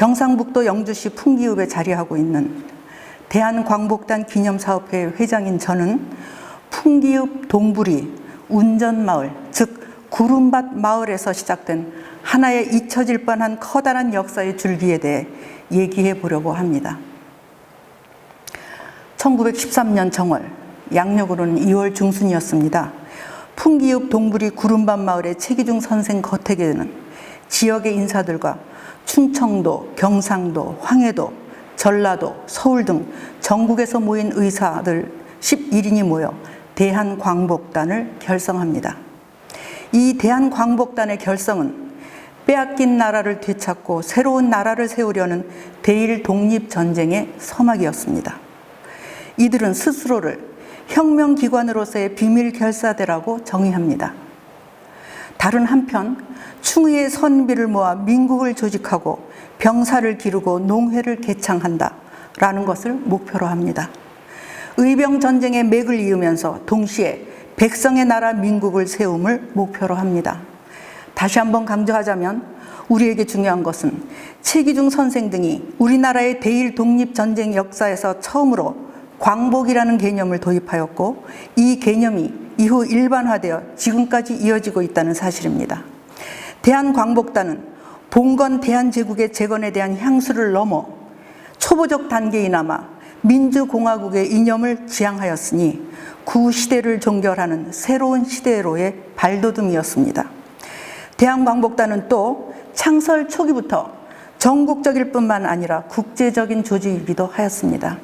경상북도 영주시 풍기읍에 자리하고 있는 대한광복단 기념사업회 회장인 저는 풍기읍 동부리 운전마을, 즉 구름밭 마을에서 시작된 하나의 잊혀질 뻔한 커다란 역사의 줄기에 대해 얘기해 보려고 합니다. 1913년 정월, 양력으로는 2월 중순이었습니다. 풍기읍 동부리 구름밭 마을의 최기중 선생 거택에는 지역의 인사들과 충청도, 경상도, 황해도, 전라도, 서울 등 전국에서 모인 의사들 11인이 모여 대한광복단을 결성합니다. 이 대한광복단의 결성은 빼앗긴 나라를 되찾고 새로운 나라를 세우려는 대일 독립전쟁의 서막이었습니다. 이들은 스스로를 혁명기관으로서의 비밀결사대라고 정의합니다. 다른 한편 충의의 선비를 모아 민국을 조직하고 병사를 기르고 농회를 개창한다 라는 것을 목표로 합니다. 의병전쟁의 맥을 이으면서 동시에 백성의 나라 민국을 세움을 목표로 합니다. 다시 한번 강조하자면 우리에게 중요한 것은 최기중 선생 등이 우리나라의 대일 독립전쟁 역사에서 처음으로 광복이라는 개념을 도입하였고 이 개념이 이후 일반화되어 지금까지 이어지고 있다는 사실입니다. 대한광복단은 봉건 대한제국의 재건에 대한 향수를 넘어 초보적 단계이나마 민주공화국의 이념을 지향하였으니 구시대를 종결하는 새로운 시대로의 발돋움이었습니다. 대한광복단은 또 창설 초기부터 전국적일 뿐만 아니라 국제적인 조직이기도 하였습니다.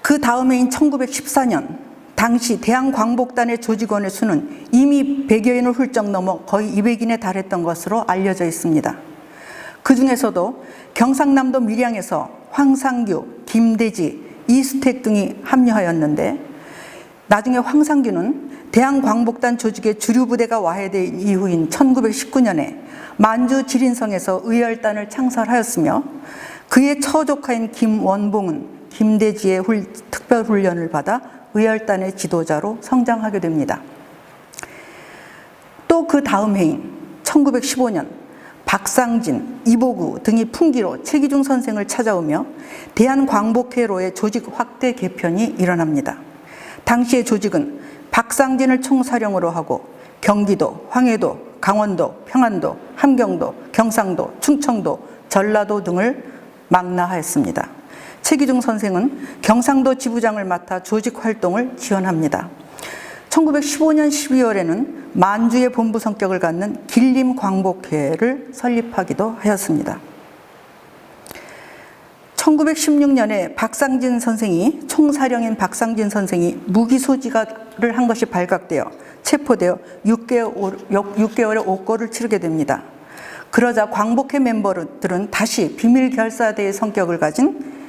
그 다음 해인 1914년 당시 대한광복단의 조직원의 수는 이미 100여인을 훌쩍 넘어 거의 200인에 달했던 것으로 알려져 있습니다. 그 중에서도 경상남도 밀양에서 황상규, 김대지, 이수택 등이 합류하였는데 나중에 황상규는 대한광복단 조직의 주류 부대가 와해된 이후인 1919년에 만주 지린성에서 의열단을 창설하였으며 그의 처조카인 김원봉은 김대지의 특별훈련을 받아 의열단의 지도자로 성장하게 됩니다. 또 그 다음 해인 1915년 박상진, 이보구 등이 풍기로 최기중 선생을 찾아오며 대한광복회로의 조직 확대 개편이 일어납니다. 당시의 조직은 박상진을 총사령으로 하고 경기도, 황해도, 강원도, 평안도, 함경도, 경상도, 충청도, 전라도 등을 망라하였습니다. 최기중 선생은 경상도 지부장을 맡아 조직 활동을 지원합니다. 1915년 12월에는 만주의 본부 성격을 갖는 길림광복회를 설립하기도 하였습니다. 1916년에 박상진 선생이 총사령인 박상진 선생이 무기 소지를 한 것이 발각되어 체포되어 6개월의 옥고를 치르게 됩니다. 그러자 광복회 멤버들은 다시 비밀결사대의 성격을 가진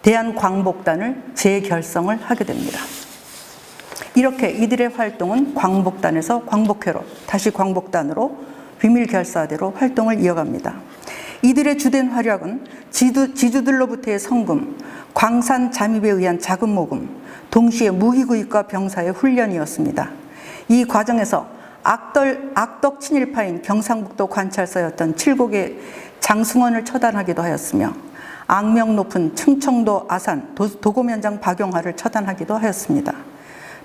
대한광복단을 재결성을 하게 됩니다. 이렇게 이들의 활동은 광복단에서 광복회로 다시 광복단으로 비밀결사대로 활동을 이어갑니다. 이들의 주된 활약은 지주들로부터의 성금, 광산 잠입에 의한 자금 모금, 동시에 무기구입과 병사의 훈련이었습니다. 이 과정에서 악덕 친일파인 경상북도 관찰사였던 칠곡의 장승원을 처단하기도 하였으며 악명 높은 충청도 아산 도고면장 박용화를 처단하기도 하였습니다.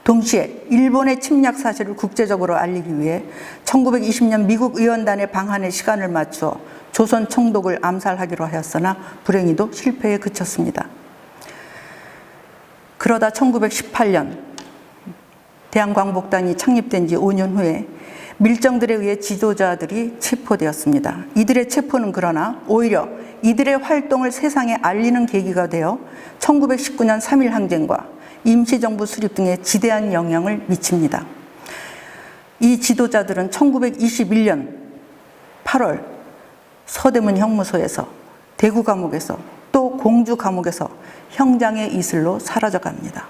동시에 일본의 침략 사실을 국제적으로 알리기 위해 1920년 미국 의원단의 방한의 시간을 맞추어 조선 총독을 암살하기로 하였으나 불행히도 실패에 그쳤습니다. 그러다 1918년 대한광복단이 창립된 지 5년 후에 밀정들에 의해 지도자들이 체포되었습니다. 이들의 체포는 그러나 오히려 이들의 활동을 세상에 알리는 계기가 되어 1919년 3.1 항쟁과 임시정부 수립 등에 지대한 영향을 미칩니다. 이 지도자들은 1921년 8월 서대문 형무소에서, 대구 감옥에서, 또 공주 감옥에서 형장의 이슬로 사라져갑니다.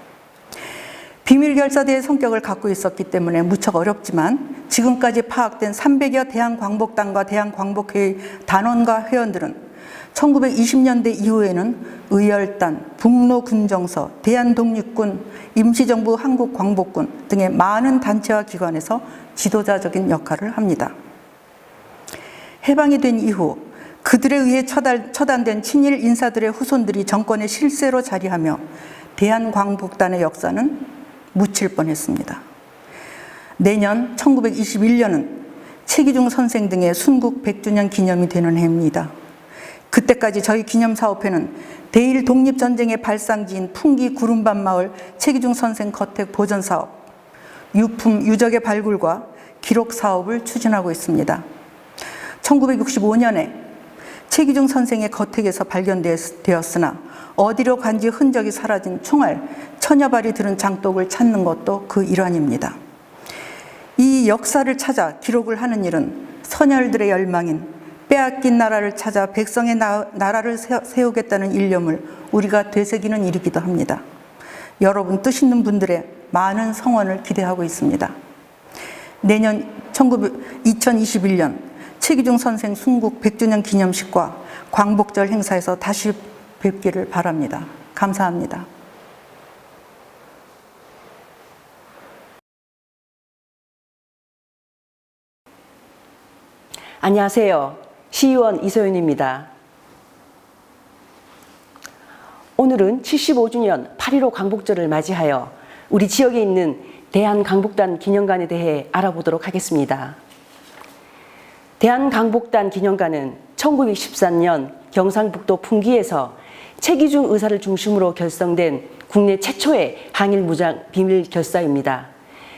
비밀결사대의 성격을 갖고 있었기 때문에 무척 어렵지만 지금까지 파악된 300여 대한광복단과 대한광복회의 단원과 회원들은 1920년대 이후에는 의열단, 북로군정서, 대한독립군, 임시정부 한국광복군 등의 많은 단체와 기관에서 지도자적인 역할을 합니다. 해방이 된 이후 그들에 의해 처단된 친일 인사들의 후손들이 정권의 실세로 자리하며 대한광복단의 역사는 묻힐 뻔했습니다. 내년 1921년은 최기중 선생 등의 순국 100주년 기념이 되는 해입니다. 그때까지 저희 기념사업회는 대일 독립전쟁의 발상지인 풍기 구름밭 마을 최기중 선생 거택 보존사업, 유품 유적의 발굴과 기록 사업을 추진하고 있습니다. 1965년에 최기중 선생의 거택에서 발견되었으나 어디로 간지 흔적이 사라진 총알 천여 발이 들은 장독을 찾는 것도 그 일환입니다. 이 역사를 찾아 기록을 하는 일은 선열들의 열망인 빼앗긴 나라를 찾아 백성의 나라를 세우겠다는 일념을 우리가 되새기는 일이기도 합니다. 여러분 뜻 있는 분들의 많은 성원을 기대하고 있습니다. 내년 2021년 최기중 선생 순국 100주년 기념식과 광복절 행사에서 다시 뵙기를 바랍니다. 감사합니다. 안녕하세요. 시의원 이소연입니다. 오늘은 75주년 8.15 광복절을 맞이하여 우리 지역에 있는 대한광복단 기념관에 대해 알아보도록 하겠습니다. 대한광복단 기념관은 1914년 경상북도 풍기에서 최기중 의사를 중심으로 결성된 국내 최초의 항일무장 비밀결사입니다.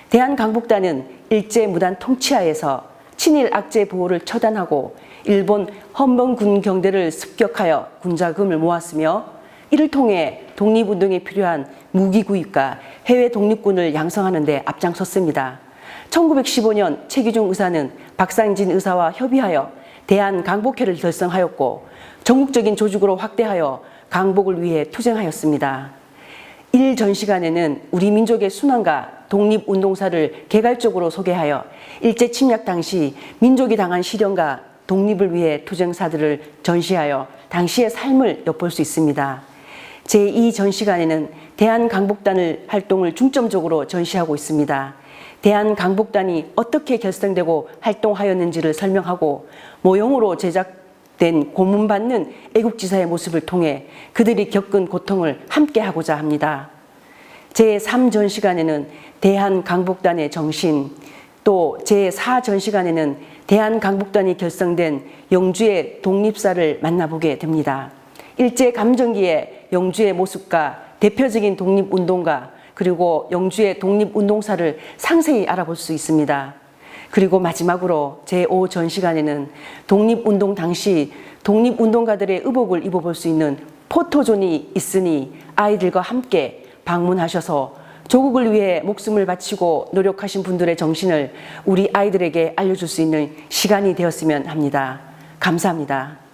대한광복단은 일제무단 통치하에서 친일 악재 보호를 처단하고 일본 헌병군 경대를 습격하여 군자금을 모았으며 이를 통해 독립운동에 필요한 무기 구입과 해외 독립군을 양성하는 데 앞장섰습니다. 1915년 최기중 의사는 박상진 의사와 협의하여 대한광복회를 결성하였고 전국적인 조직으로 확대하여 강복을 위해 투쟁하였습니다. 1 전시관에는 우리 민족의 순환과 독립운동사를 개괄적으로 소개하여 일제 침략 당시 민족이 당한 시련과 독립을 위해 투쟁사들을 전시하여 당시의 삶을 엿볼 수 있습니다. 제2 전시관에는 대한광복단의 활동을 중점적으로 전시하고 있습니다. 대한광복단이 어떻게 결성되고 활동하였는지를 설명하고 모형으로 제작된 고문받는 애국지사의 모습을 통해 그들이 겪은 고통을 함께하고자 합니다. 제3 전시관에는 대한광복단의 정신, 또 제4 전시관에는 대한광복단이 결성된 영주의 독립사를 만나보게 됩니다. 일제감정기의 영주의 모습과 대표적인 독립운동가 그리고 영주의 독립운동사를 상세히 알아볼 수 있습니다. 그리고 마지막으로 제5 전시관에는 독립운동 당시 독립운동가들의 의복을 입어볼 수 있는 포토존이 있으니 아이들과 함께 방문하셔서 조국을 위해 목숨을 바치고 노력하신 분들의 정신을 우리 아이들에게 알려줄 수 있는 시간이 되었으면 합니다. 감사합니다.